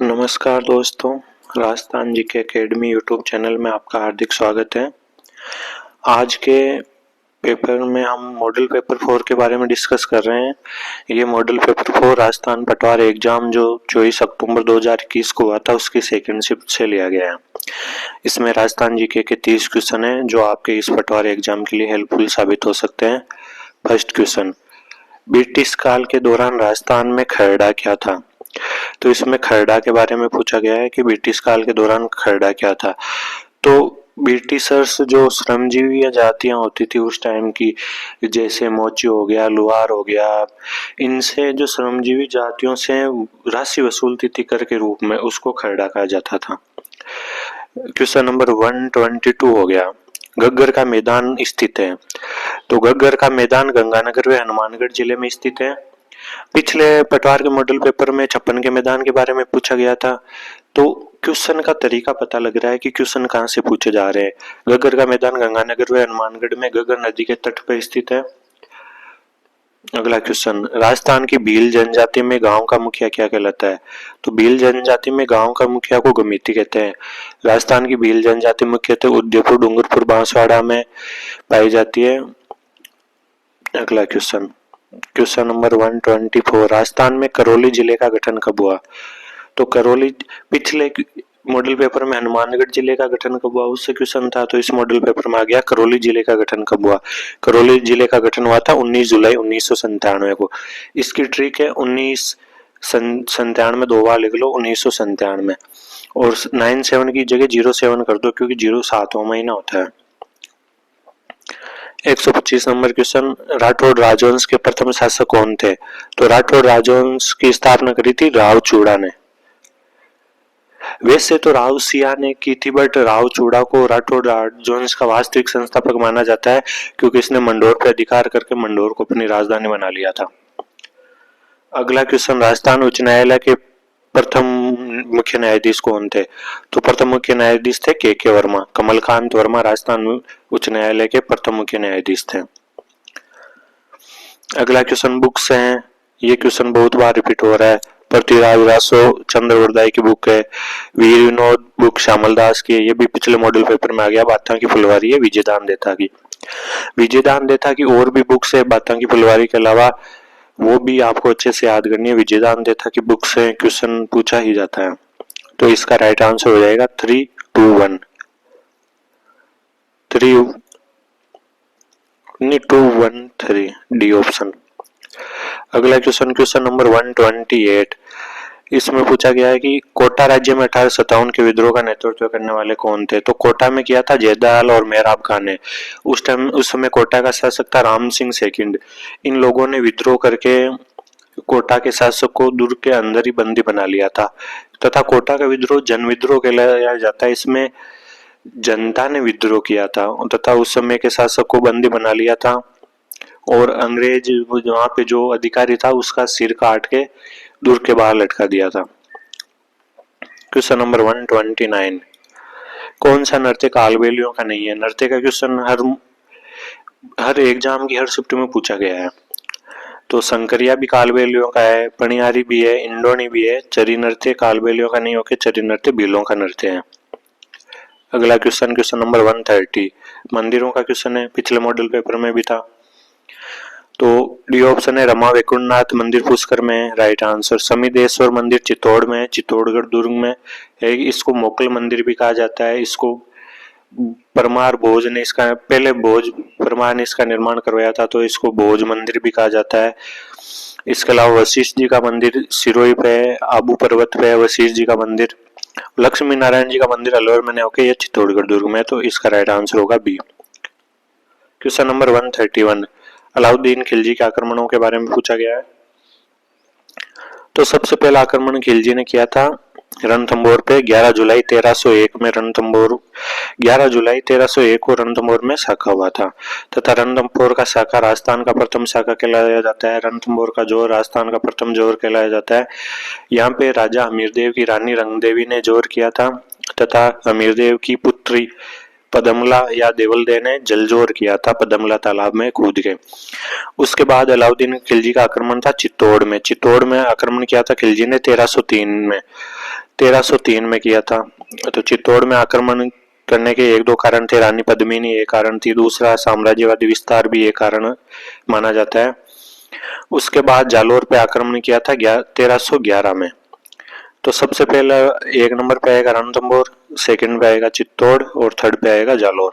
नमस्कार दोस्तों, राजस्थान जी के एकेडमी यूट्यूब चैनल में आपका हार्दिक स्वागत है। आज के पेपर में हम मॉडल पेपर 4 के बारे में डिस्कस कर रहे हैं। ये मॉडल पेपर 4 राजस्थान पटवार एग्जाम जो 24 अक्टूबर 2021 को हुआ था उसकी सेकंड शिफ्ट से लिया गया है। इसमें राजस्थान जीके के 30 क्वेश्चन हैं जो आपके इस पटवार एग्जाम के लिए हेल्पफुल साबित हो सकते हैं। फर्स्ट क्वेश्चन, ब्रिटिश काल के दौरान राजस्थान में खरड़ा क्या था? तो इसमें खरड़ा के बारे में पूछा गया है कि ब्रिटिश काल के दौरान खरड़ा क्या था। तो ब्रिटिशर्स जो श्रमजीवी या जातियां होती थी उस टाइम की, जैसे मोची हो गया, लुहार हो गया, इनसे जो श्रमजीवी जातियों से राशि वसूलती थी कर के रूप में, उसको खरड़ा कहा जाता था। क्वेश्चन नंबर 122 हो गया, घग्गर का मैदान स्थित है। तो घग्गर का मैदान गंगानगर व हनुमानगढ़ जिले में स्थित है। पिछले पटवार के मॉडल पेपर में 56 के मैदान के बारे में पूछा गया था। तो क्वेश्चन का तरीका पता लग रहा है कि क्वेश्चन कहां से पूछे जा रहे हैं। घग्गर का मैदान गंगानगर व हनुमानगढ़ में घग्गर नदी के तट पर स्थित है। अगला क्वेश्चन, राजस्थान की भील जनजाति में गांव का मुखिया क्या कहलाता है? तो भील जनजाति में गांव का मुखिया को गमीती कहते हैं। राजस्थान की भील जनजाति मुख्यतः उदयपुर, डूंगरपुर, बांसवाड़ा में पाई जाती है। अगला क्वेश्चन, क्वेश्चन नंबर 124, राजस्थान में करौली जिले का गठन कब हुआ? तो करौली पिछले मॉडल पेपर में हनुमानगढ़ जिले का गठन कब हुआ उससे क्वेश्चन था, तो इस मॉडल पेपर में आ गया करौली जिले का गठन कब हुआ। करौली जिले का गठन हुआ था 19 जुलाई 1997 को। इसकी ट्रिक है 1997 दो बार लिख लो, 1997 और 97 की जगह 07 कर दो क्योंकि 0 7वां महीना होता है। 125 नंबर क्वेश्चन, राठौड़ राजवंश के प्रथम शासक कौन थे? तो राठौड़ राजवंश की स्थापना करी थी राव चूड़ा ने। वैसे तो राव सिया ने की थी, बट राव चूड़ा को राठौड़ राजवंश का वास्तविक संस्थापक माना जाता है क्योंकि इसने मंडोर पर अधिकार करके मंडोर को अपनी राजधानी बना लिया था। अगला क्वेश्चन, राजस्थान उच्च न्यायालय के प्रथम मुख्य न्यायाधीश कौन थे? तो प्रथम मुख्य न्यायाधीश थे के वर्मा। कमलकांत वर्मा राजस्थान उच्च न्यायालय के प्रथम मुख्य न्यायाधीश थे। अगला क्वेश्चन बुक्स हैं। ये क्वेश्चन बहुत बार रिपीट हो रहा है। पृथ्वीराज रासो चंद्रवरदाई की बुक है। वीर विनोद बुक श्यामल दास की है। ये भी पिछले मॉडल पेपर में आ गया। बाता की फुलवारी है विजयदान देथा की। विजयदान देथा की और भी बुक्स है बाता की फुलवारी के अलावा, वो भी आपको अच्छे से याद करनी है। विजयदान देथा की बुक से क्वेश्चन पूछा ही जाता है। तो इसका राइट आंसर हो जाएगा 3 2 1 3 डी ऑप्शन। अगला क्वेश्चन, क्वेश्चन नंबर 128। इसमें पूछा गया है कि कोटा राज्य में 1857 के विद्रोह का नेतृत्व करने वाले कौन थे? तो कोटा में किया था जयदयाल और मेहराब खान ने। उस समय कोटा का शासक था राम सिंह सेकंड। इन लोगों ने विद्रोह करके कोटा के शासक को दुर्ग के अंदर ही बंदी बना लिया था तथा कोटा का विद्रोह जन विद्रोह कहलाया जाता है। इसमें जनता ने विद्रोह किया था तथा उस समय के शासक को बंदी बना लिया था और अंग्रेज वहां पे जो अधिकारी था उसका सिर काट के दुर्ग के बाहर लटका दिया था। क्वेश्चन नंबर 129, कौन सा नृत्य कालबेलियों का नहीं है? नृत्य का क्वेश्चन हर एग्जाम की हर शिफ्ट में पूछा गया है। तो संकरिया भी कालबेलियों का है, पणियारी भी है, इंडोनी भी है। चरी नृत्य कालबेलियों का नहीं होकर चरी नृत्य भीलों का नृत्य है। अगला क्वेश्चन, क्वेश्चन नंबर 130, मंदिरों का क्वेश्चन है, पिछले मॉडल पेपर में भी था। तो डी ऑप्शन है रमा वैकुंठनाथ मंदिर पुष्कर में, राइट आंसर। समीदेश्वर मंदिर चित्तौड़ में, चित्तौड़गढ़ दुर्ग में है। इसको मोकल मंदिर भी कहा जाता है। इसको परमार भोज ने इसका पहले भोज परमार ने इसका निर्माण करवाया था, तो इसको भोज मंदिर भी कहा जाता है। इसके अलावा वशिष्ठ जी का मंदिर सिरोही पे है, आबू पर्वत पे है वशिष्ठ जी का मंदिर। लक्ष्मी नारायण जी का मंदिर अलवर में होके ये चित्तौड़गढ़ दुर्ग में, तो इसका राइट आंसर होगा B. Question number 131, Alauddin Khilji के आक्रमणों के बारे में पूछा गया है। तो सबसे पहला आक्रमण खिलजी ने किया था रणथंभौर पे 11 जुलाई 1301 में। 11 जुलाई 1301 को रणथंभौर में शाखा हुआ था तथा रणथंभौर का शाखा राजस्थान का प्रथम शाखा कहलाया जाता है। रणथंभौर का जोर राजस्थान का प्रथम जोर कहलाया जाता है। यहाँ पे राजा हमीरदेव की रानी रंगदेवी ने जोर किया था तथा हमीरदेव की पुत्री पदमला या देवलदे ने जलजोर किया था पदमला तालाब में कूद के। उसके बाद अलाउद्दीन खिलजी का आक्रमण था चित्तौड़ में। चित्तौड़ में आक्रमण किया था खिलजी ने 1303 में। 1303 में किया था। तो चित्तौड़ में आक्रमण करने के एक दो कारण थे, रानी पद्मिनी एक कारण थी, दूसरा साम्राज्यवादी विस्तार भी एक कारण माना जाता है। उसके बाद जालोर पे आक्रमण किया था 1311 में। तो सबसे पहले एक नंबर पे आएगा रणथंभौर, सेकंड पे आएगा चित्तौड़ और थर्ड पे आएगा जालोर।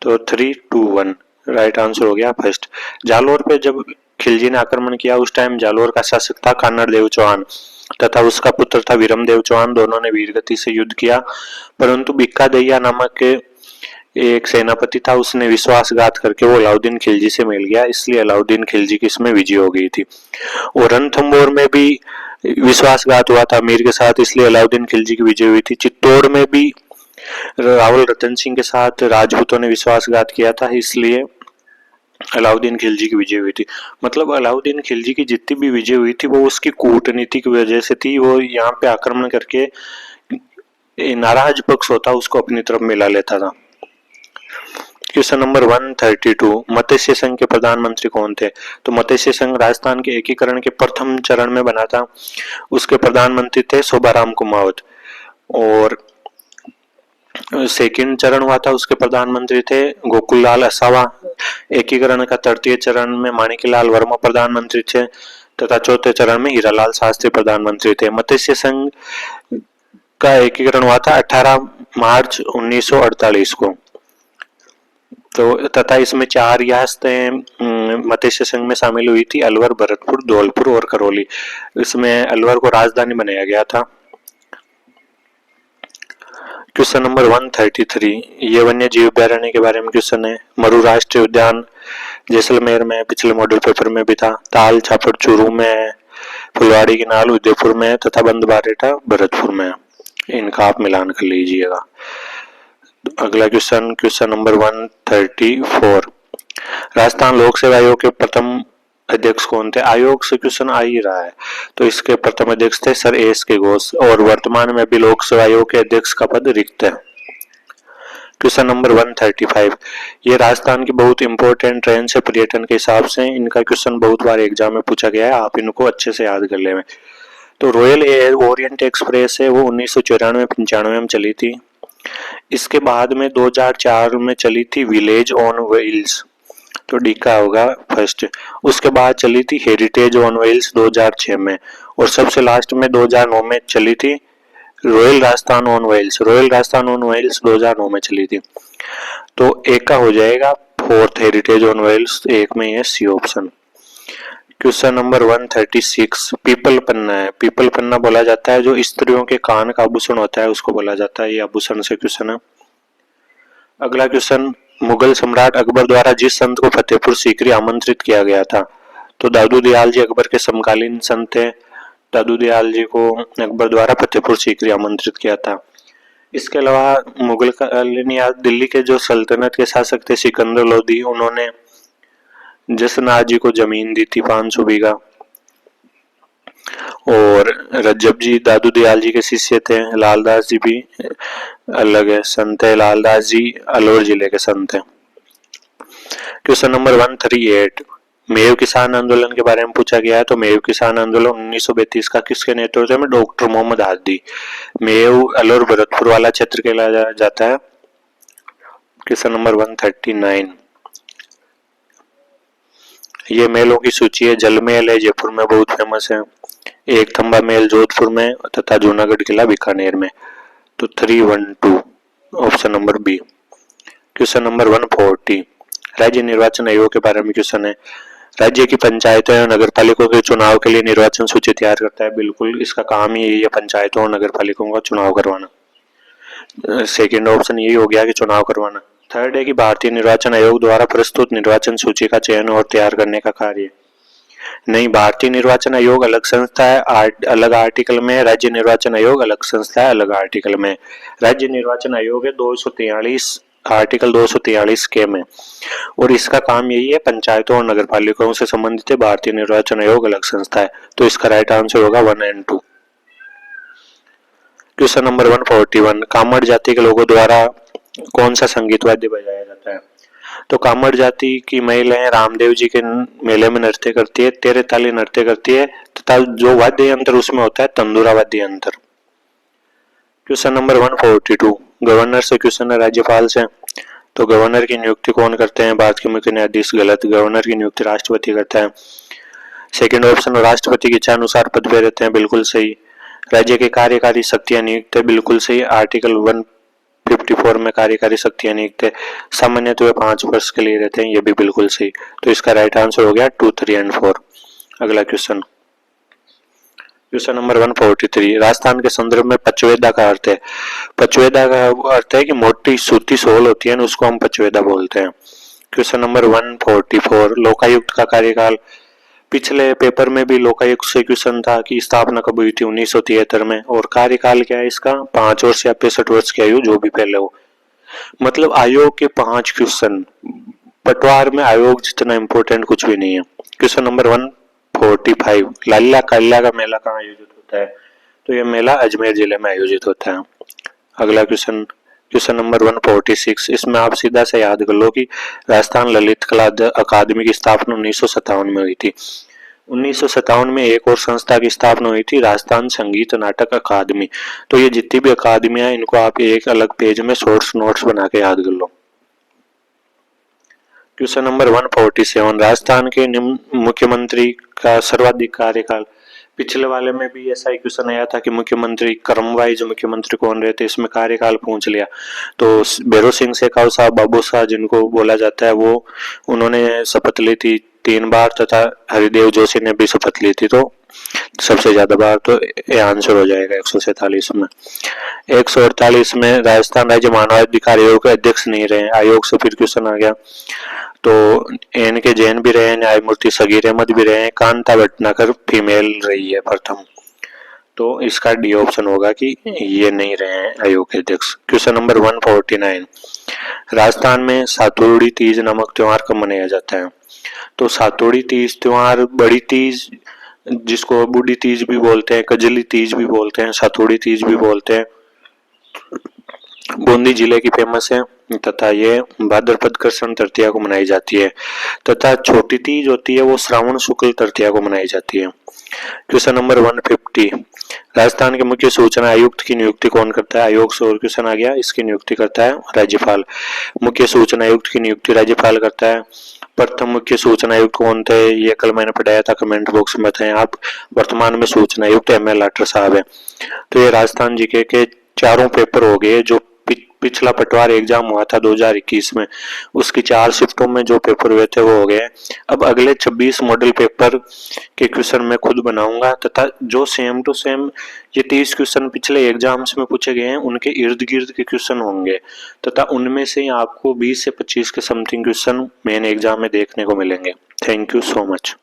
तो 3-2-1 राइट आंसर हो गया फर्स्ट। जालोर पे जब खिलजी ने आक्रमण किया उस टाइम जालोर का शासक था कान्हड़ देव चौहान तथा उसका पुत्र था विरम देव चौहान। दोनों ने वीरगति से युद्ध किया, परंतु बिक्का दैया नामक एक सेनापति था, उसने विश्वासघात करके वो अलाउद्दीन खिलजी से मिल गया, इसलिए अलाउद्दीन खिलजी की इसमें विजय हो गई थी। और रणथंभौर में भी विश्वासघात हुआ था अमीर के साथ, इसलिए अलाउद्दीन खिलजी की विजय हुई थी। चित्तौड़ में भी रावल रतन सिंह के साथ राजपूतों ने विश्वासघात किया था, इसलिए अलाउद्दीन खिलजी की विजय हुई थी। मतलब अलाउद्दीन खिलजी की जितनी भी विजय हुई थी वो उसकी कूटनीति की वजह से थी। वो यहाँ पे आक्रमण करके नाराज पक्ष होता उसको अपनी तरफ मिला लेता था। क्वेश्चन नंबर 132, मत्स्य संघ के प्रधानमंत्री कौन थे? तो मत्स्य संघ राजस्थान के एकीकरण के प्रथम चरण में बना था, उसके प्रधानमंत्री थे शोभाराम कुमावत। और सेकंड चरण हुआ था, उसके प्रधानमंत्री थे गोकुललाल असावा। एकीकरण का तृतीय चरण में माणिक्यलाल वर्मा प्रधानमंत्री थे तथा चौथे चरण में हीरालाल शास्त्री प्रधानमंत्री थे। मत्स्य संघ का एकीकरण हुआ था 18 मार्च 1948 को। तो तथा इसमें 4 रियासतें मत्स्य संघ में शामिल हुई थी, अलवर, भरतपुर, धौलपुर और करौली। इसमें अलवर को राजधानी बनाया गया था। क्वेश्चन नंबर 133, ये वन्य जीव अभ्यारण्य के बारे में क्वेश्चन है। मरु राष्ट्रीय उद्यान जैसलमेर में, पिछले मॉडल पेपर में भी था। ताल छापड़ चूरू में, फुलवाड़ी की नाल उदयपुर में तथा बंदबारेटा भरतपुर में। इनका आप मिलान कर लीजिएगा। अगला क्वेश्चन, क्वेश्चन नंबर 134, राजस्थान लोक सेवा आयोग के प्रथम अध्यक्ष कौन थे? आयोग से क्वेश्चन आ ही रहा है, तो इसके प्रथम अध्यक्ष थे सर एस के घोष और वर्तमान में भी लोक सेवा आयोग के अध्यक्ष का पद रिक्त है। क्वेश्चन नंबर 135, ये राजस्थान की बहुत इंपॉर्टेंट ट्रेन से पर्यटन के हिसाब से, इनका क्वेश्चन बहुत बार एग्जाम में पूछा गया है, आप इनको अच्छे से याद कर ले। तो रॉयल एयर ओरिएंट एक्सप्रेस है, वो 1994-95 में चली थी। इसके बाद में 2004 में चली थी विलेज ऑन व्हील्स, तो डी का होगा फर्स्ट। उसके बाद चली थी हेरिटेज ऑन व्हील्स 2006 में, और सबसे लास्ट में 2009 में चली थी royal Rajasthan on wheels. Royal Rajasthan on wheels 2009 में चली थी। तो एक का हो जाएगा फोर्थ हेरिटेज ऑन व्हील्स, एक में है सी ऑप्शन। क्वेश्चन नंबर 136, पीपल पन्ना है। पीपल पन्ना बोला जाता है जो स्त्रियों के कान का आभूषण होता है उसको बोला जाता है, ये आभूषण से क्वेश्चन है। अगला क्वेश्चन, मुगल सम्राट अकबर द्वारा जिस संत को फतेहपुर सीकरी आमंत्रित किया गया था, तो दादू दयाल जी अकबर के समकालीन संत थे। दादू दयाल जी को अकबर द्वारा फतेहपुर सीकरी आमंत्रित किया था। इसके अलावा मुगल कालीन या दिल्ली के जो सल्तनत के शासक थे सिकंदर लोदी, उन्होंने जसनाथ जी को जमीन दी थी 500 बीघा। और रज्जब जी दादू दयाल जी के शिष्य थे। लालदास जी भी अलग है संत है, लालदास जी अलवर जिले के संत है। क्वेश्चन नंबर 138, मेव किसान आंदोलन के बारे में पूछा गया है। तो मेव किसान आंदोलन 1932 का किसके नेतृत्व में? डॉक्टर मोहम्मद हादी। मेव अलवर भरतपुर वाला क्षेत्र कहलाया जाता है। क्वेश्चन नंबर 139, ये मेलों की सूची है। जल महल है जयपुर में बहुत फेमस है, एक थंबा महल जोधपुर में तथा जूनागढ़ किला बीकानेर में। तो 312 option number B. Question number 140, राज्य निर्वाचन आयोग के बारे में क्वेश्चन है। राज्य की पंचायतों और नगर पालिकाओं के चुनाव के लिए निर्वाचन सूची तैयार करता है। बिल्कुल इसका काम ही यही है, पंचायतों और नगर पालिकाओं का चुनाव करवाना। सेकेंड ऑप्शन यही हो गया कि चुनाव करवाना। थर्ड है कि भारतीय निर्वाचन आयोग द्वारा प्रस्तुत निर्वाचन सूची का चयन और तैयार करने का कार्य। नहीं, भारतीय निर्वाचन आयोग अलग संस्था है, अलग आर्टिकल में। राज्य निर्वाचन आयोग अलग संस्था है, अलग आर्टिकल में। राज्य निर्वाचन आयोग है 243 आर्टिकल 243 के में, और इसका काम यही है पंचायतों और नगर पालिकाओं से संबंधित है। भारतीय निर्वाचन आयोग अलग संस्था है, तो इसका राइट आंसर होगा 1 और 2। क्वेश्चन नंबर 141, कामड़ जाति के लोगों द्वारा कौन सा संगीत वाद्य बजाया जाता है? तो कामड़ जाति की महिलाएं रामदेव जी के मेले में नृत्य करती है, तेरे ताली नृत्य करती है, तथा जो वाद्य यंत्र उसमें होता है तंदूरा वाद्य यंत्र। क्वेश्चन नंबर 142, गवर्नर से क्वेश्चन है राज्यपाल से। तो गवर्नर की नियुक्ति कौन करते हैं? भारत के मुख्य न्यायाधीश। गलत, गवर्नर की नियुक्ति राष्ट्रपति करता है। सेकंड ऑप्शन, राष्ट्रपति की इच्छा अनुसार पद पे रहते हैं। बिल्कुल सही। राज्य के कार्यकारी शक्तियां नियुक्त है। बिल्कुल सही। आर्टिकल 154 में कार्यकारी शक्तियां नियुक्त है। सामान्यतः वे 5 वर्ष के लिए रहते हैं। ये भी बिल्कुल सही। तो इसका राइट आंसर हो गया 2, 3 एंड 4। अगला क्वेश्चन, क्वेश्चन नंबर 143, राजस्थान के संदर्भ में पचवेदा का अर्थ है। पचवेदा का अर्थ है कि मोटी सूती सोल होती है ना, उसको हम पचवेदा बोलते हैं। क्वेश्चन नंबर 144, लोकायुक्त का कार्यकाल। पिछले पेपर में भी लोकायुक्त से क्वेश्चन था कि स्थापना कब हुई थी? 1973 में। और कार्यकाल क्या है इसका? 5 वर्ष या 65 वर्ष की आयु, जो भी पहले हो। मतलब आयोग के 5 क्वेश्चन, पटवार में आयोग जितना इंपॉर्टेंट कुछ भी नहीं है। क्वेश्चन नंबर 145, लाला काल्या का मेला कहाँ आयोजित होता है? तो यह मेला अजमेर जिले में आयोजित होता है। अगला क्वेश्चन, क्वेश्चन नंबर 146, इसमें आप सीधा से याद कर लो कि राजस्थान ललित कला अकादमी की स्थापना 1957 में हुई थी। 1957 में एक और संस्था की स्थापना हुई थी, राजस्थान संगीत नाटक अकादमी। तो ये जितनी भी अकादमियां, इनको आप एक अलग पेज में शॉर्ट्स नोट्स बना के याद कर लो। क्वेश्चन नंबर 147, राजस्थान के मुख्यमंत्री का सर्वाधिक कार्यकाल। पिछले वाले में भी ऐसा ही क्वेश्चन आया था कि मुख्यमंत्री क्रम वाइज मुख्यमंत्री कौन रहते, इसमें कार्यकाल पूछ लिया। तो भैरों सिंह शेखावत साहब, बाबू शाह जिनको बोला जाता है, वो उन्होंने शपथ ली थी 3 बार, तथा हरिदेव जोशी ने भी शपथ ली थी, तो सबसे ज्यादा बार। तो ये आंसर हो जाएगा 147 में। 148 में, राजस्थान राज्य मानवाधिकार आयोग के अध्यक्ष नहीं रहे। आयोग से फिर क्वेश्चन आ गया। तो एन के जैन भी रहे, न्यायमूर्ति सगीर अहमद भी रहे, कांता भटनागर फीमेल रही है प्रथम। तो इसका डी ऑप्शन होगा कि ये नहीं रहे हैं आयोग के अध्यक्ष। क्वेश्चन नंबर 149, राजस्थान में सातुड़ी तीज नामक त्योहार कब मनाया जाता है? तो सातुड़ी तीज त्योहार, बड़ी तीज जिसको बूढ़ी तीज भी बोलते हैं, कजली तीज भी बोलते हैं, सातुड़ी तीज भी बोलते हैं, बूंदी जिले की फेमस है, तथा ये भाद्रपद कृष्ण तृतीया को मनाई जाती है, तथा छोटी तीज होती है वो श्रावण शुक्ल तृतीया को मनाई जाती है। क्वेश्चन नंबर 150, राजस्थान के मुख्य सूचना आयुक्त की नियुक्ति कौन करता है? आयोग से और क्वेश्चन आ गया, इसकी नियुक्ति करता है राज्यपाल। मुख्य सूचना आयुक्त की नियुक्ति राज्यपाल करता है। प्रथम मुख्य सूचना आयुक्त कौन थे? ये कल मैंने पढ़ाया था, कमेंट बॉक्स में बताएं आप। वर्तमान में सूचना आयुक्त एम एल लाटर साहब है। तो ये राजस्थान जीके के चारों पेपर हो गए। जो पिछला पटवार एग्जाम हुआ था 2021 में, उसकी 4 शिफ्टों में जो पेपर हुए थे वो हो गए। अब अगले 26 मॉडल पेपर के क्वेश्चन मैं खुद बनाऊंगा, तथा जो सेम टू सेम ये 30 क्वेश्चन पिछले एग्जाम्स में पूछे गए हैं, उनके इर्द गिर्द के क्वेश्चन होंगे, तथा उनमें से आपको 20 से 25 के समथिंग क्वेश्चन मेन एग्जाम में देखने को मिलेंगे। Thank you so much.